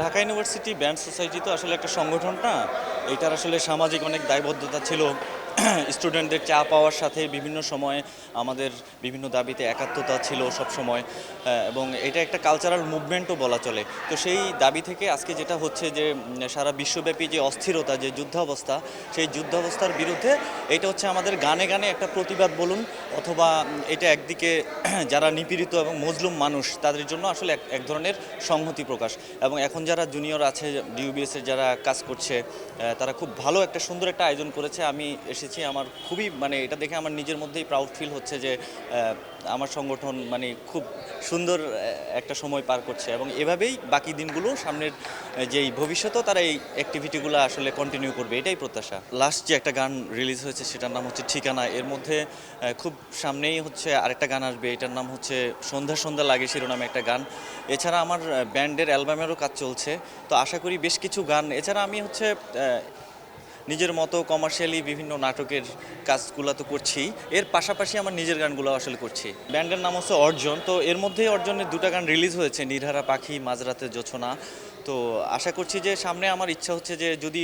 Dhaka university band society তো আসলে একটা সংগঠন না। এটার আসলে সামাজিক অনেক দায়বদ্ধতা ছিল। স্টুডেন্টদের চা পাওয়ার সাথে বিভিন্ন সময়ে আমাদের বিভিন্ন দাবিতে একাত্মতা ছিল সবসময়, এবং এটা একটা কালচারাল মুভমেন্টও বলা চলে। তো সেই দাবি থেকে আজকে যেটা হচ্ছে যে সারা বিশ্বব্যাপী যে অস্থিরতা, যে যুদ্ধাবস্থা, সেই যুদ্ধাবস্থার বিরুদ্ধে এটা হচ্ছে আমাদের গানে গানে একটা প্রতিবাদ বলুন, অথবা এটা একদিকে যারা নিপীড়িত এবং মজলুম মানুষ তাদের জন্য আসলে এক এক ধরনের সংহতি প্রকাশ। এবং এখন যারা জুনিয়র আছে, ডিউবিএসের যারা কাজ করছে, তারা খুব ভালো একটা সুন্দর একটা আয়োজন করেছে। আমি এসেছি, আমার খুবই মানে এটা দেখে আমার নিজের মধ্যেই প্রাউড ফিল হচ্ছে যে আমার সংগঠন মানে খুব সুন্দর একটা সময় পার করছে, এবং এভাবেই বাকি দিনগুলো সামনের যেই ভবিষ্যতেও তারা এই অ্যাক্টিভিটিগুলো আসলে কন্টিনিউ করবে, এটাই প্রত্যাশা। লাস্ট যে একটা গান রিলিজ হয়েছে সেটার নাম হচ্ছে ঠিকানা। এর মধ্যে খুব সামনেই হচ্ছে আরেকটা গান আসবে, এটার নাম হচ্ছে সন্ধ্যা সন্ধ্যা লাগে শিরোনামে একটা গান। এছাড়া আমার ব্যান্ডের অ্যালবামেরও কাজ চলছে। তো আশা করি বেশ কিছু গান, এছাড়া আমি হচ্ছে নিজের মতো কমার্শিয়ালি বিভিন্ন নাটকের কাজগুলো তো করছি, এর পাশাপাশি আমার নিজের গানগুলো আসলে করছি। ব্যান্ডের নাম হচ্ছে অর্জন। তো এর মধ্যে অর্জনের দুটো গান রিলিজ হয়েছে, নির্হারা পাখি, মাঝরাতে জোছনা। তো আশা করছি যে সামনে আমার ইচ্ছা হচ্ছে যে যদি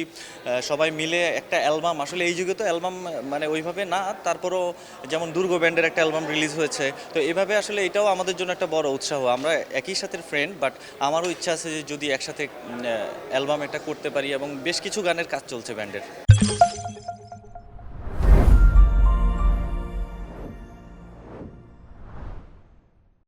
সবাই মিলে একটা অ্যালবাম, আসলে এই যুগে তো অ্যালবাম মানে ওইভাবে না, তারপরও যেমন দুর্গ ব্যান্ডের একটা অ্যালবাম রিলিজ হয়েছে। তো এভাবে আসলে এটাও আমাদের জন্য একটা বড় উৎসাহ। আমরা একই সাথে ফ্রেন্ড, বাট আমারও ইচ্ছা আছে যে যদি একসাথে অ্যালবাম একটা করতে পারি, এবং বেশ কিছু গানের কাজ চলছে ব্যান্ডের।